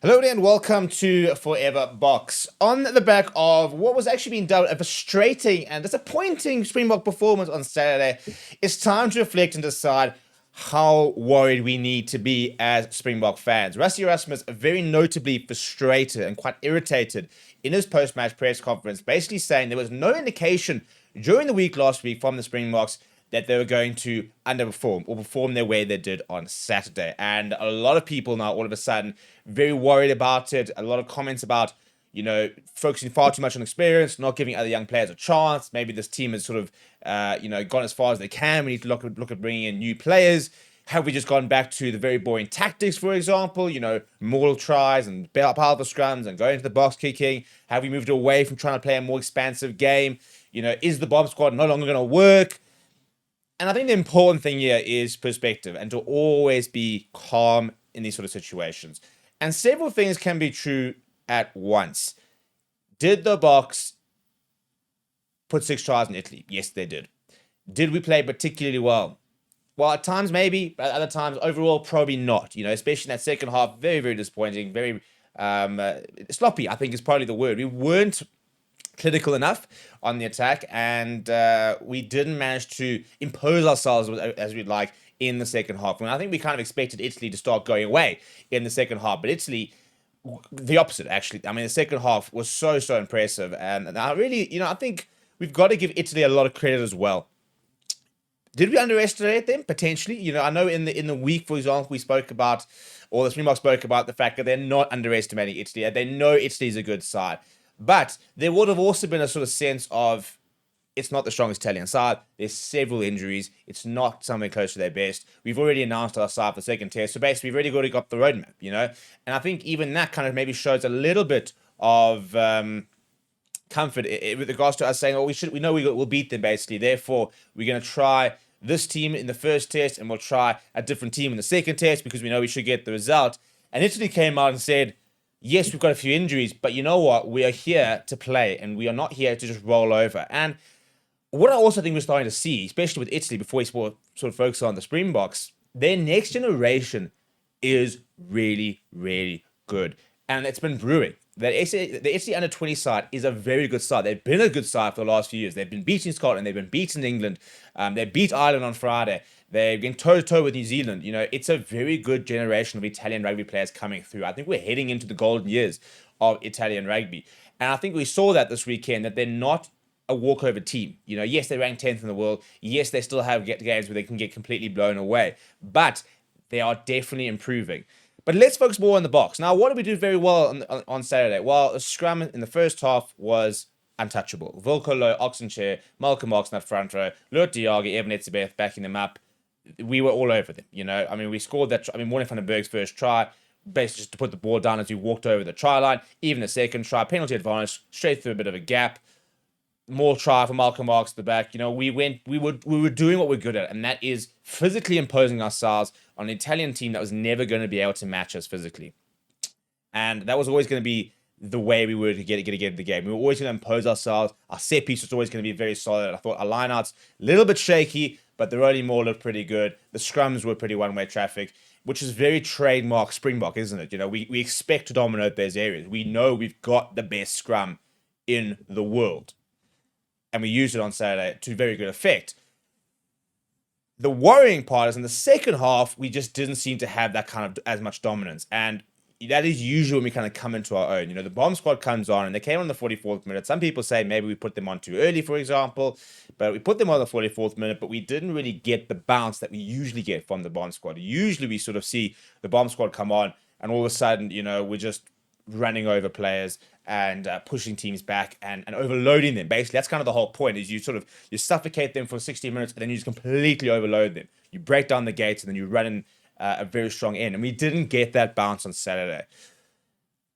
Hello there and welcome to Forever Box. On the back of what was actually being dubbed a frustrating and disappointing Springbok performance on Saturday, it's time to reflect and decide how worried we need to be as Springbok fans. Rassie Erasmus very notably frustrated and quite irritated in his post-match press conference, basically saying there was no indication during the week last week from the Springboks that they were going to underperform or perform their way they did on Saturday. And a lot of people now, all of a sudden, very worried about it. A lot of comments about, focusing far too much on experience, not giving other young players a chance. Maybe this team has sort of, gone as far as they can. We need to look at bringing in new players. Have we just gone back to the very boring tactics, for example? More tries and powerful scrums and going to the box kicking. Have we moved away from trying to play a more expansive game? Is the bomb squad no longer going to work? And I think the important thing here is perspective and to always be calm in these sort of situations. And several things can be true at once. Did the Boks put 6 tries in Italy? Yes, they did. Did we play particularly well? Well, at times maybe, but at other times overall probably not. Especially in that second half, very, very disappointing, very sloppy, I think is probably the word. We weren't clinical enough on the attack, and we didn't manage to impose ourselves as we'd like in the second half. And I think we kind of expected Italy to start going away in the second half, but Italy, the opposite, actually. I mean, the second half was so impressive, and I really, I think we've got to give Italy a lot of credit as well. Did we underestimate them? Potentially. I know in the week, for example, we spoke about, or the Springboks spoke about the fact that they're not underestimating Italy. They know Italy's a good side. But there would have also been a sort of sense of it's not the strongest Italian side. There's several injuries. It's not somewhere close to their best. We've already announced our side for the second test. So basically, we've already got the roadmap, And I think even that kind of maybe shows a little bit of comfort with regards to us saying, oh, we know we'll beat them, basically. Therefore, we're going to try this team in the first test and we'll try a different team in the second test because we know we should get the result. And Italy came out and said, yes, we've got a few injuries, but you know what? We are here to play, and we are not here to just roll over. And what I also think we're starting to see, especially with Italy, before we sort of focus on the Springboks, their next generation is really, really good. And it's been brewing. The Italy under-20 side is a very good side. They've been a good side for the last few years. They've been beating Scotland. They've been beating England. They beat Ireland on Friday. They've been toe-to-toe with New Zealand. It's a very good generation of Italian rugby players coming through. I think we're heading into the golden years of Italian rugby. And I think we saw that this weekend, that they're not a walkover team. Yes, they rank 10th in the world. Yes, they still have games where they can get completely blown away. But they are definitely improving. But let's focus more on the box. Now, what did we do very well on Saturday? Well, the scrum in the first half was untouchable. Volko Low, Oxenchair, Malcolm Oxen up front row, Lurt Diagi, Evan Etzebeth backing them up. We were all over them, I mean, we scored that. Morne van den Berg's first try, basically just to put the ball down as we walked over the try line. Even the second try, penalty advantage, straight through a bit of a gap. More try for Malcolm Marks at the back. We were doing what we're good at, and that is physically imposing ourselves on an Italian team that was never going to be able to match us physically. And that was always going to be the way we were to get the game. We were always going to impose ourselves. Our set piece was always going to be very solid. I thought our lineouts a little bit shaky, but the Roddy Moore looked pretty good. The scrums were pretty one-way traffic, which is very trademark Springbok, isn't it? We expect to dominate those areas. We know we've got the best scrum in the world. And we used it on Saturday to very good effect. The worrying part is in the second half, we just didn't seem to have that kind of as much dominance. And that is usually when we kind of come into our own. The bomb squad comes on and they came on the 44th minute. Some people say maybe we put them on too early, for example. But we put them on the 44th minute, but we didn't really get the bounce that we usually get from the bomb squad. Usually we sort of see the bomb squad come on and all of a sudden, we're just running over players and pushing teams back and overloading them. Basically, that's kind of the whole point, is you suffocate them for 60 minutes and then you just completely overload them. You break down the gates and then you run in a very strong end. And we didn't get that bounce on Saturday.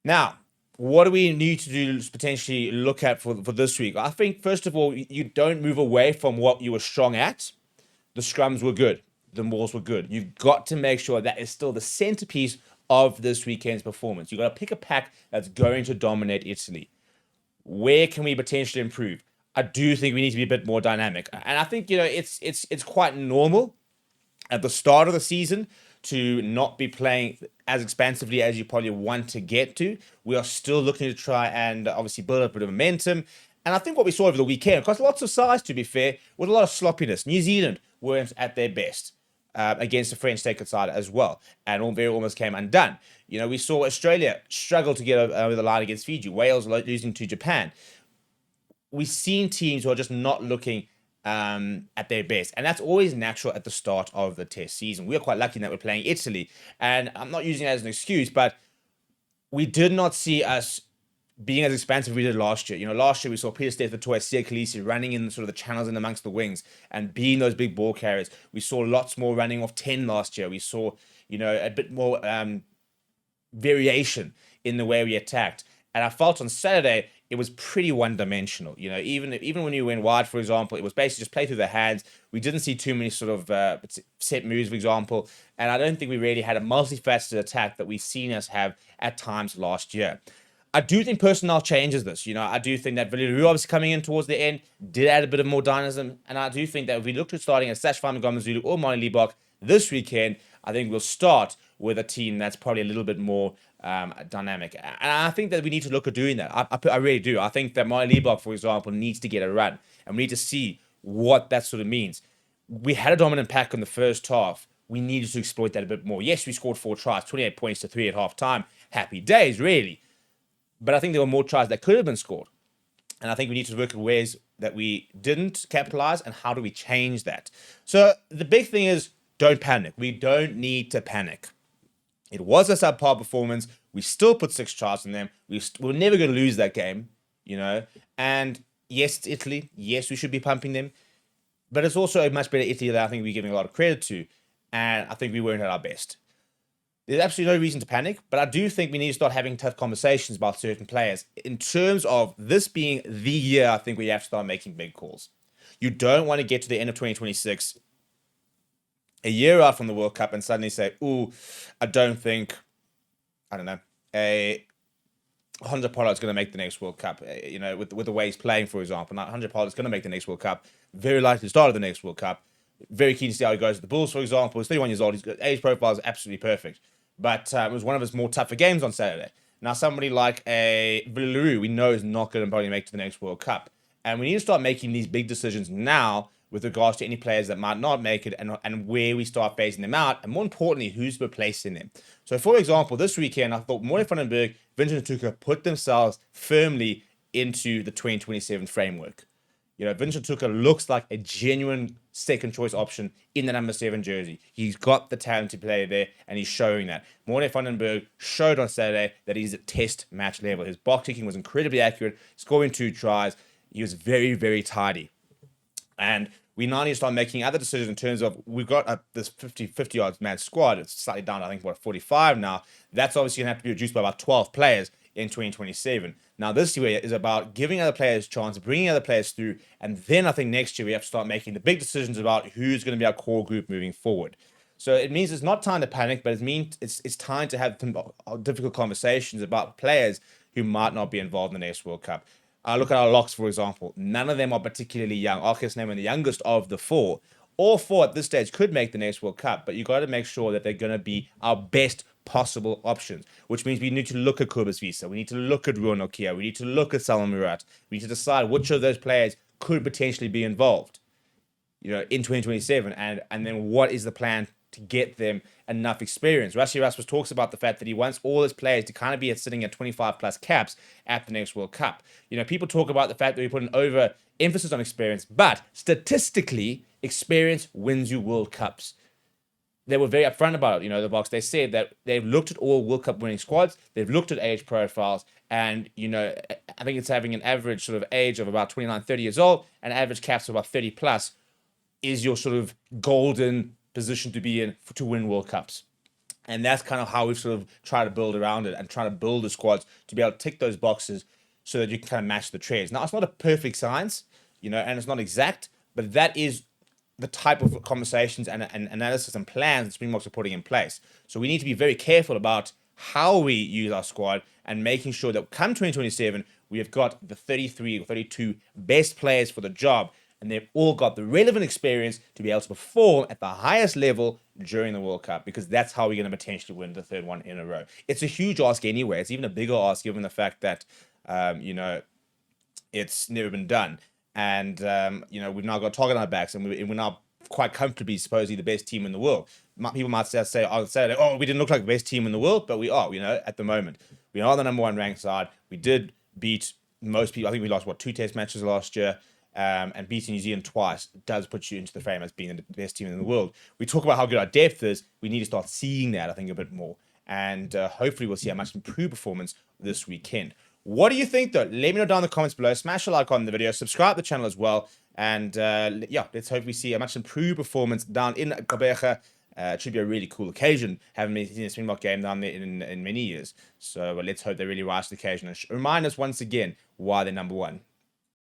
Now, what do we need to do to potentially look at for this week? I think, first of all, you don't move away from what you were strong at. The scrums were good. The mauls were good. You've got to make sure that is still the centerpiece of this weekend's performance. You've got to pick a pack that's going to dominate Italy. Where can we potentially improve? I do think we need to be a bit more dynamic. And I think, it's quite normal at the start of the season to not be playing as expansively as you probably want to get to. We are still looking to try and obviously build up a bit of momentum. And I think what we saw over the weekend, across lots of sides, to be fair, was a lot of sloppiness. New Zealand weren't at their best against the French sacred side as well, and almost came undone. We saw Australia struggle to get over the line against Fiji, Wales losing to Japan. We've seen teams who are just not looking at their best, and that's always natural at the start of the test season. We're quite lucky that we're playing Italy, and I'm not using it as an excuse, but we did not see us being as expansive as we did last year. Last year we saw Peter Steph-Toy, Sia Khaleesi running in sort of the channels and amongst the wings and being those big ball carriers. We saw lots more running off 10 last year. We saw, a bit more variation in the way we attacked. And I felt on Saturday it was pretty one-dimensional. Even when you went wide, for example, it was basically just play through the hands. We didn't see too many sort of set moves, for example. And I don't think we really had a multifaceted attack that we've seen us have at times last year. I do think personnel changes this. I do think that Villaroo obviously coming in towards the end did add a bit of more dynamism. And I do think that if we look at starting at Sash Famagomazulu or Mani Libbok this weekend, I think we'll start with a team that's probably a little bit more dynamic. And I think that we need to look at doing that. I really do. I think that Mani Libbok, for example, needs to get a run. And we need to see what that sort of means. We had a dominant pack in the first half. We needed to exploit that a bit more. Yes, we scored 4 tries, 28 points to 3 at half time. Happy days, really. But I think there were more tries that could have been scored. And I think we need to look at ways that we didn't capitalize and how do we change that. So the big thing is don't panic. We don't need to panic. It was a subpar performance. We still put 6 tries in them. We're never going to lose that game, And yes, it's Italy. Yes, we should be pumping them. But it's also a much better Italy that I think we're giving a lot of credit to. And I think we weren't at our best. There's absolutely no reason to panic, but I do think we need to start having tough conversations about certain players. In terms of this being the year, I think we have to start making big calls. You don't want to get to the end of 2026, a year out from the World Cup, and suddenly say, I don't think, a 100 Pollard's going to make the next World Cup. With the way he's playing, for example. Now, 100 Pollard's going to make the next World Cup. Very likely to start of the next World Cup. Very keen to see how he goes with the Bulls, for example. He's 31 years old. His age profile is absolutely perfect. But it was one of his more tougher games on Saturday. Now, somebody like a Villaroo, we know is not going to probably make it to the next World Cup. And we need to start making these big decisions now with regards to any players that might not make it and where we start phasing them out. And more importantly, who's replacing them. So, for example, this weekend, I thought Morne van den Berg, Vincent Tuka put themselves firmly into the 2027 framework. Vincent Tuka looks like a genuine second choice option in the number 7 jersey. He's got the talent to play there, and he's showing that. Morne van den Berg showed on Saturday that he's at test match level. His box kicking was incredibly accurate, scoring 2 tries. He was very, very tidy. And we now need to start making other decisions in terms of we've got this 50 yards man squad. It's slightly down, I think, 45 now. That's obviously going to have to be reduced by about 12 players in 2027. Now, this year is about giving other players a chance, bringing other players through, and then I think next year we have to start making the big decisions about who's going to be our core group moving forward. So it means it's not time to panic, but it's time to have difficult conversations about players who might not be involved in the next World Cup. Look at our locks, for example. None of them are particularly young. Arkes Neyman, the youngest of the 4. All 4 at this stage could make the next World Cup, but you've got to make sure that they're going to be our best possible options, which means we need to look at Kobus Wiese, we need to look at Ruan Nokia, we need to look at Salman Murat, we need to decide which of those players could potentially be involved, in 2027, and then what is the plan to get them enough experience. Rassie Erasmus talks about the fact that he wants all his players to kind of be sitting at 25 plus caps at the next World Cup. People talk about the fact that we put an over emphasis on experience, but statistically, experience wins you World Cups. They were very upfront about it, the Boks. They said that they've looked at all World Cup winning squads, they've looked at age profiles, and, I think it's having an average sort of age of about 29, 30 years old, and average caps of about 30 plus is your sort of golden position to be in to win World Cups. And that's kind of how we've sort of tried to build around it and try to build the squads to be able to tick those boxes so that you can kind of match the trades. Now, it's not a perfect science, and it's not exact, but that is the type of conversations and analysis and plans that Springboks are putting in place. So we need to be very careful about how we use our squad and making sure that come 2027, we have got the 33 or 32 best players for the job, and they've all got the relevant experience to be able to perform at the highest level during the World Cup, because that's how we're going to potentially win the third one in a row. It's a huge ask anyway. It's even a bigger ask given the fact that, it's never been done. And, we've now got a target on our backs, and we're now quite comfortably supposedly the best team in the world. People might say on Saturday, oh, we didn't look like the best team in the world, but we are, at the moment. We are the number one ranked side. We did beat most people. I think we lost, 2 test matches last year. And beating New Zealand twice does put you into the frame as being the best team in the world. We talk about how good our depth is. We need to start seeing that, I think, a bit more. And hopefully we'll see a much improved performance this weekend. What do you think, though? Let me know down in the comments below. Smash a like on the video. Subscribe to the channel as well. And let's hopefully see a much improved performance down in Gqeberha. It should be a really cool occasion. Haven't seen a Springbok game down there in many years. So let's hope they really rise to the occasion and remind us once again why they're number one.